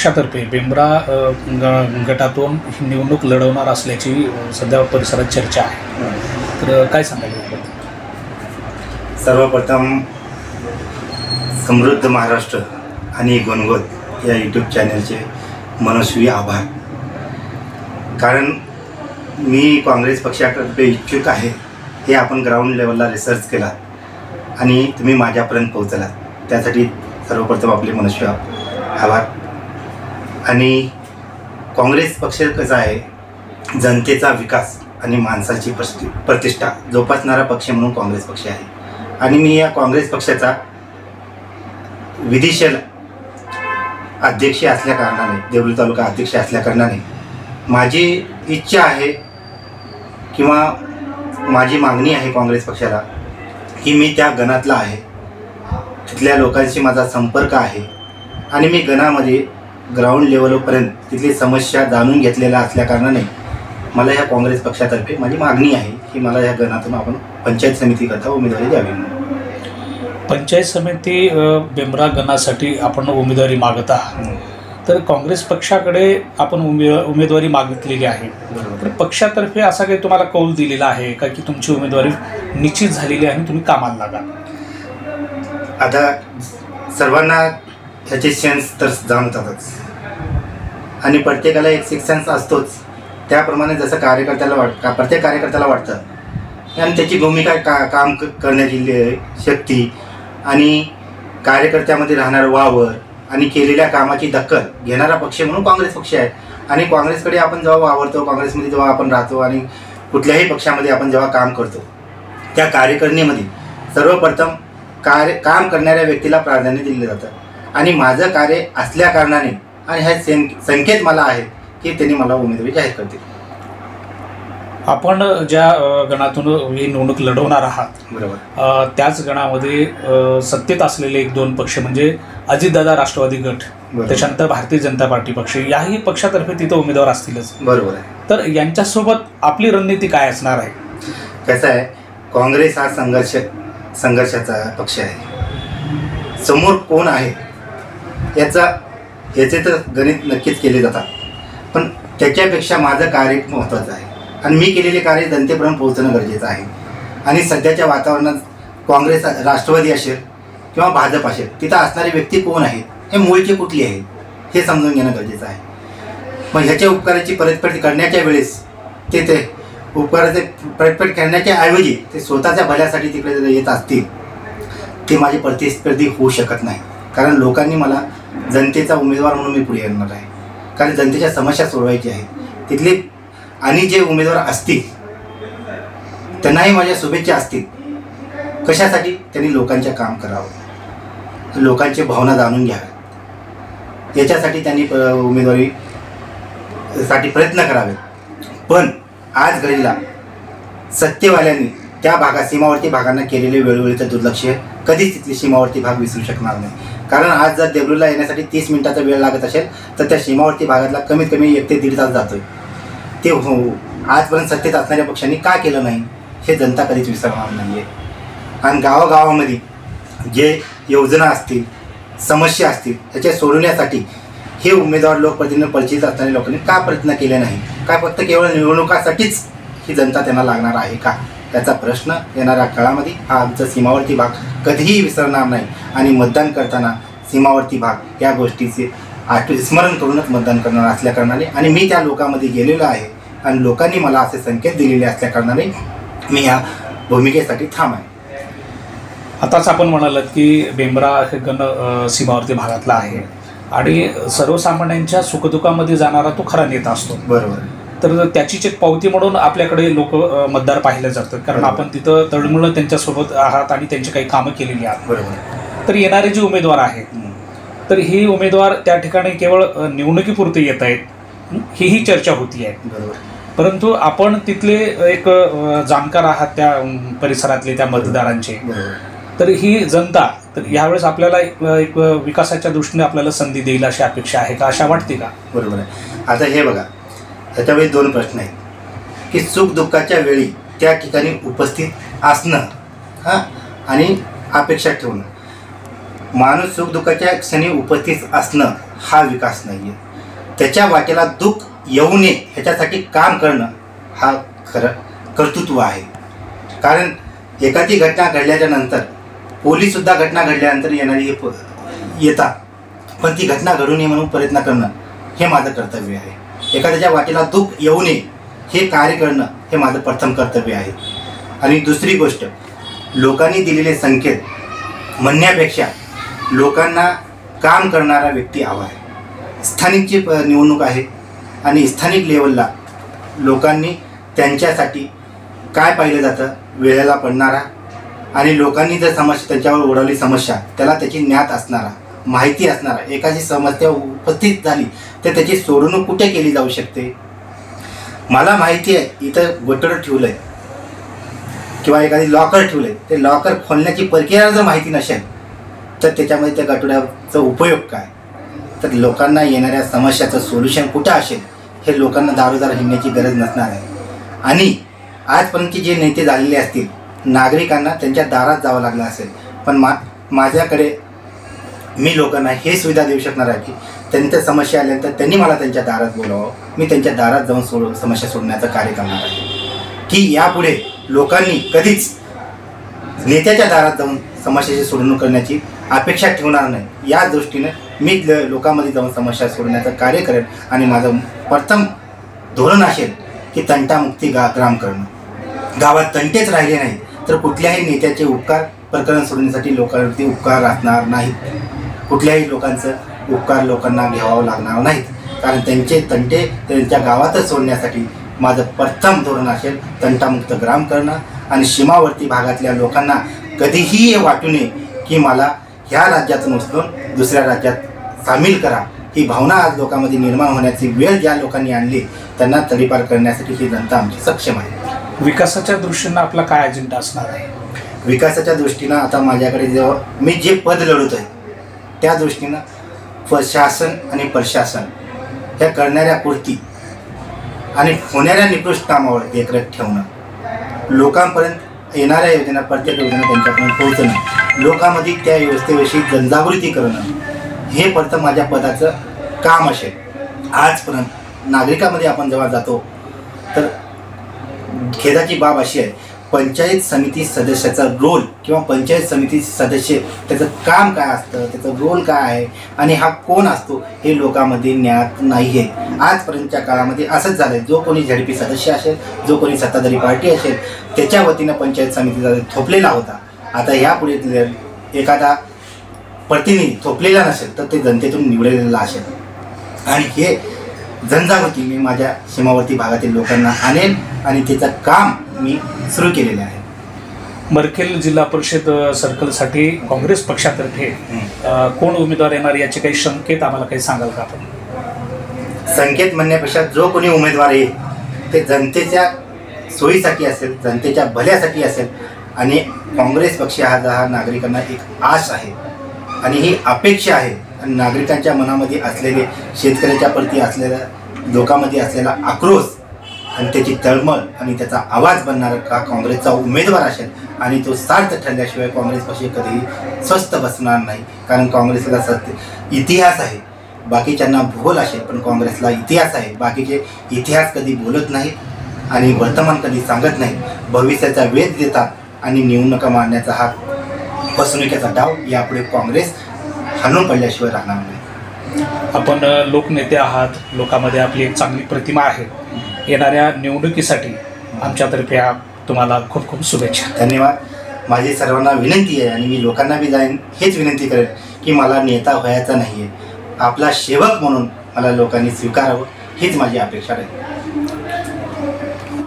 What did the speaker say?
पक्षातर्फे बेंबरा गटातून ही निवडणूक लढवणार असल्याची सध्या परिसरात चर्चा आहे, तर काय सांगाल याबद्दल? सर्वप्रथम समृद्ध महाराष्ट्र आणि गुणगोत या यूट्यूब चॅनलचे मनस्वी आभार. कारण मी काँग्रेस पक्षातर्फे इच्छुक आहे हे आपण ग्राउंड लेवलला रिसर्च केला आणि तुम्ही माझ्यापर्यंत पोहोचलात, त्यासाठी सर्वप्रथम आपले मनस्वी आभार. आणि काँग्रेस पक्ष कसा आहे, जनतेचा विकास आणि माणसाची प्रतिष्ठा जोपासणारा पक्ष म्हणून काँग्रेस पक्ष आहे. आणि मी या काँग्रेस पक्षाचा विधिशल अध्यक्ष असल्याकारणाने, देवळी तालुका अध्यक्ष असल्याकारणाने माझी इच्छा आहे किंवा माझी मागणी आहे काँग्रेस पक्षाला की मी त्या गणातला आहे, तिथल्या लोकांशी माझा संपर्क आहे आणि मी गणामध्ये ग्राउंड लेवलपर्यंत तिथली समस्या जाणून घेतलेल्या असल्याकारणाने मला ह्या काँग्रेस पक्षातर्फे माझी मागणी आहे की मला या गणातून आपण पंचायत समितीकरता उमेदवारी द्यावी. पंचायत समिती बेंबरा गणासाठी आपण उमेदवारी मागत आहात, तर काँग्रेस पक्षाकडे आपण उमेदवारी मागितलेली आहे, तर पक्षातर्फे असा काही तुम्हाला कौल दिलेला आहे का की तुमची उमेदवारी निश्चित झालेली आहे आणि तुम्ही कामाला लागा? आता सर्वांना ह्याचे सेन्स तर जाणतातच आणि प्रत्येकाला एक सिक्स सेन्स असतोच. त्याप्रमाणे जसं प्रत्येक कार्यकर्त्याला वाटतं आणि त्याची भूमिका काम करण्याची शक्ती आणि कार्यकर्त्यामध्ये राहणारं वावर आणि केलेल्या कामाची दखल घेणारा पक्ष म्हणून काँग्रेस पक्ष आहे. आणि काँग्रेसकडे आपण जेव्हा वावरतो, काँग्रेसमध्ये जेव्हा आपण राहतो आणि कुठल्याही पक्षामध्ये आपण जेव्हा काम करतो, त्या कार्यकारिणीमध्ये सर्वप्रथम काम करणाऱ्या व्यक्तीला प्राधान्य दिले जातं. आणि माझं कार्य असल्याकारणाने आणि ह्या संकेत मला आहेत की त्यांनी मला उमेदवारी जाहीर करतील. आपण ज्या गणातून ही निवडणूक लढवणार आहात, बरोबर, त्याच गणामध्ये सत्तेत असलेले एक दोन पक्ष म्हणजे अजितदादा राष्ट्रवादी गट, त्याच्यानंतर भारतीय जनता पार्टी पक्ष, याही पक्षातर्फे तिथं उमेदवार असतीलच. बरोबर आहे. तर यांच्यासोबत आपली रणनीती काय असणार आहे? कसं आहे, काँग्रेस हा संघर्षाचा पक्ष आहे. समोर कोण आहे याचे तर गणित नक्कीच केले जातात, पण त्याच्यापेक्षा माझं कार्य महत्त्वाचं आहे आणि मी केलेले कार्य जनतेपर्यंत पोहोचणं गरजेचं आहे. आणि सध्याच्या वातावरणात काँग्रेस, राष्ट्रवादी असेल किंवा भाजप असेल, तिथं असणारे व्यक्ती कोण आहेत, हे मूळचे कुठली आहेत हे समजून घेणं गरजेचं आहे. मग ह्याच्या उपकाराची परतफेड करण्याच्या वेळेस ते उपकाराचे परतफेड करण्याच्या ऐवजी ते स्वतःच्या भल्यासाठी तिकडे जर येत असतील, ते माझी प्रतिस्पर्धी होऊ शकत नाही. कारण लोकांनी मला जनतेचा उमेदवार म्हणून मी पुढे येणार आहे, कारण जनतेच्या समस्या सोडवायची आहेत. तिथले आणि जे उमेदवार असतील त्यांनाही माझ्या शुभेच्छा असतील. कशासाठी? त्यांनी लोकांचे काम करावं, लोकांची भावना जाणून घ्याव्या, याच्यासाठी त्यांनी उमेदवारीसाठी प्रयत्न करावे. पण आज घडीला सत्तेवाल्यांनी त्या सीमावर्ती भागांना केलेले वेळोवेळीचं दुर्लक्ष कधीच तिथली सीमावर्ती भाग विसरू शकणार नाही. कारण आज जर देवळीला येण्यासाठी 30 मिनिटाचा वेळ लागत असेल तर त्या सीमावर्ती भागातला कमीत कमी 1 ते 1.5 तास जातोय. ते आजपर्यंत सत्तेत असणाऱ्या पक्षांनी का केलं नाही हे जनता कधीच विसरणार नाही आहे. आणि गावागावामध्ये जे योजना असतील, समस्या असतील, त्याच्या सोडवण्यासाठी हे उमेदवार, लोकप्रतिनिधी, परिचित असणाऱ्या लोकांनी का प्रयत्न केले नाही? का फक्त केवळ निवडणुकासाठीच ही जनता त्यांना लागणार आहे का? याचा प्रश्न येणाऱ्या काळामध्ये हा आमचा सीमावर्ती भाग कधीही विसरणार नाही. आणि मतदान करताना सीमावर्ती भाग या गोष्टीचे स्मरण करूनच मतदान करणार असल्याकारणाने आणि मी त्या लोकांमध्ये गेलेलो आहे आणि लोकांनी मला असे संकेत दिलेले असल्याकारणाने मी या भूमिकेसाठी ठाम आहे. आताच आपण म्हणालात की बेंबरा हे गण सीमावर्ती भागातला आहे आणि सर्वसामान्यांच्या सुखदुःखामध्ये जाणारा तो खरा नेता असतो. बरोबर. तर त्याचीच एक पावती म्हणून आपल्याकडे लोक मतदार पाहिले जातात, कारण आपण तिथं तळमळून त्यांच्यासोबत आहात आणि त्यांची काही कामं केलेली आहेत. बरोबर. तर येणारे जे उमेदवार आहेत, तर ही उमेदवार त्या ठिकाणी केवळ निवडणुकीपुरते येत आहेत, ही चर्चा होती आहे. बरोबर. परंतु आपण तिथले एक जाणकार आहात त्या परिसरातले, त्या मतदारांचे. तर ही जनता तर यावेळेस आपल्याला एक विकासाच्या दृष्टीने आपल्याला संधी देईल अशी अपेक्षा आहे का, अशा वाटते का? बरोबर आहे. आता हे बघा, त्याच्यावेळी 2 प्रश्न आहेत की सुख दुःखाच्या वेळी त्या ठिकाणी उपस्थित असणं आणि अपेक्षा ठेवणं. माणूस सुखदुःखाच्या क्षणी उपस्थित असणं हा विकास नाही आहे. त्याच्या वाटेला दुःख येऊ नये ह्याच्यासाठी काम करणं हा खरं कर्तृत्व आहे. कारण एखादी घटना घडल्याच्या नंतर पोलीससुद्धा घटना घडल्यानंतर येतात, पण ती घटना घडू नये म्हणून प्रयत्न करणं हे माझं कर्तव्य आहे. एखाद्याच्या वाटेला दुःख येऊ नये हे कार्य करणं हे माझं प्रथम कर्तव्य आहे. आणि दुसरी गोष्ट, लोकांनी दिलेले संकेत म्हणण्यापेक्षा लोकांना काम करणारा व्यक्ती हवा आहे. स्थानिकची निवडणूक आहे आणि स्थानिक लेवलला लोकांनी त्यांच्यासाठी काय पाहिलं जातं, वेळेला पडणारा आणि लोकांनी जर समस्या त्यांच्यावर ओढवली समस्या त्याला त्याची ज्ञात असणारा, माहिती असणारा, एखादी समस्या उपस्थित झाली तर त्याची सोडवणूक कुठे केली जाऊ शकते. मला माहिती आहे इथं गटर ठेवलं आहे किंवा एखादी लॉकर ठेवलं आहे, ते लॉकर खोलण्याची प्रक्रिया जर माहिती नसेल तर त्याच्यामध्ये त्या गटोड्याचा उपयोग काय, तर लोकांना येणाऱ्या समस्याचं सोल्युशन कुठं असेल हे लोकांना दारोदार हिंडण्याची गरज नसणार आहे. आणि आजपर्यंतचे जे नेते झालेले असतील, नागरिकांना त्यांच्या दारात जावं लागलं असेल, पण माझ्याकडे मी लोकांना हे सुविधा देऊ शकणार आहे की त्यांच्या समस्या आल्यानंतर त्यांनी मला त्यांच्या दारात बोलावं, मी त्यांच्या दारात जाऊन समस्या सोडण्याचं कार्य करणार आहे. की यापुढे लोकांनी कधीच नेत्याच्या दारात जाऊन समस्याची सोडवणूक करण्याची अपेक्षा ठेवणार नाही. या दृष्टीने मी लोकांमध्ये जाऊन समस्या सोडवण्याचं कार्य करेन. आणि माझं प्रथम धोरण असेल की तंटामुक्ती ग्राम करणं. गावात तंटेच राहिले नाही तर कुठल्याही नेत्याचे उपकार प्रकरण सोडण्यासाठी लोकांवरती उपकार असणार नाहीत. कुठल्याही लोकांचं उपकार लोकांना घ्यावं लागणार नाहीत. कारण त्यांचे तंटे त्यांच्या गावातच सोडण्यासाठी माझं प्रथम धोरण असेल तंटामुक्त ग्राम करणं. आणि सीमावर्ती भागातल्या लोकांना कधीही हे वाटू नये की मला ह्या राज्यातून उचलून दुसऱ्या राज्यात सामील करा. ही भावना आज लोकांमध्ये निर्माण होण्याची वेळ ज्या लोकांनी आणली त्यांना तडीपार करण्यासाठी ही जनता आमची सक्षम आहे. विकासाच्या दृष्टीनं आपला काय अजेंडा असणार आहे? विकासाच्या दृष्टीनं आता माझ्याकडे जेव्हा मी जे पद लढवत आहे त्या दृष्टीनं शासन आणि प्रशासन ह्या करणाऱ्या कृती आणि होणाऱ्या निकृष्ट कामावर देखरेख ठेवणं, लोकांपर्यंत येणाऱ्या योजना प्रत्येक योजना त्यांच्यापर्यंत पोहोचणं, लोकांमध्ये त्या व्यवस्थेविषयी जनजागृती करणं हे प्रथम माझ्या पदाचं काम असेल. आजपर्यंत नागरिकांमध्ये आपण जेव्हा जातो तर खेदाची बाब अशी आहे, पंचायत समिती सदस्याचा रोल किंवा पंचायत समिती सदस्य त्याचं काम काय असतं, त्याचं रोल काय आहे आणि हा कोण असतो हे लोकांमध्ये ज्ञात नाही आहे. आजपर्यंतच्या काळामध्ये असंच झालं आहे, जो कोणी झडपी सदस्य असेल, जो कोणी सत्ताधारी पार्टी असेल त्याच्या वतीनं पंचायत समितीचा थोपलेला होता. आता यापुढे एखादा प्रतिनिधी थोपलेला नसेल तर ते जनतेतून निवडलेला असेल. आणि हे जनजागृती मी माझ्या सीमावर्ती भागातील लोकांना आणेन आणि त्याचं काम मी सुरू केलेलं आहे. मरखेल जिल्हा परिषद सर्कलसाठी काँग्रेस पक्षातर्फे कोण उमेदवार येणार याचे काही संकेत आम्हाला काही सांगाल का आपण? संकेत म्हणण्यापेक्षा जो कोणी उमेदवार येईल ते जनतेच्या सोयीसाठी असेल, जनतेच्या भल्यासाठी असेल. आणि काँग्रेस पक्ष हा नागरिकांना एक आश आहे आणि ही अपेक्षा आहे. आणि नागरिकांच्या मनामध्ये असलेले शेतकऱ्याच्या प्रती असलेल्या लोकांमध्ये असलेला आक्रोश आणि त्याची तळमळ आणि त्याचा आवाज बनणारा का काँग्रेसचा उमेदवार असेल आणि तो सार्थ ठरल्याशिवाय काँग्रेस पक्ष कधीही स्वस्थ बसणार नाही. कारण काँग्रेसला इतिहास आहे, बाकीच्यांना भूगोल असेल पण काँग्रेसला इतिहास आहे. बाकीचे इतिहास कधी बोलत नाहीत आणि वर्तमान कधी सांगत नाही. भविष्याचा वेध देतात आणि निवडणुका मारण्याचा हा फसवणुकीचा डाव यापुढे काँग्रेस हाणून पडल्याशिवाय राहणार नाही. आपण लोकनेते आहात, लोकांमध्ये आपली एक चांगली प्रतिमा आहे. येणाऱ्या निवडणुकीसाठी आमच्यातर्फे तुम्हाला खूप खूप शुभेच्छा. धन्यवाद. माझी सर्वांना विनंती आहे आणि मी लोकांना बी जाईन हेच विनंती करेन की मला नेता व्हायचा नाही आहे, आपला सेवक म्हणून मला लोकांनी स्वीकारावं हीच माझी अपेक्षा आहे.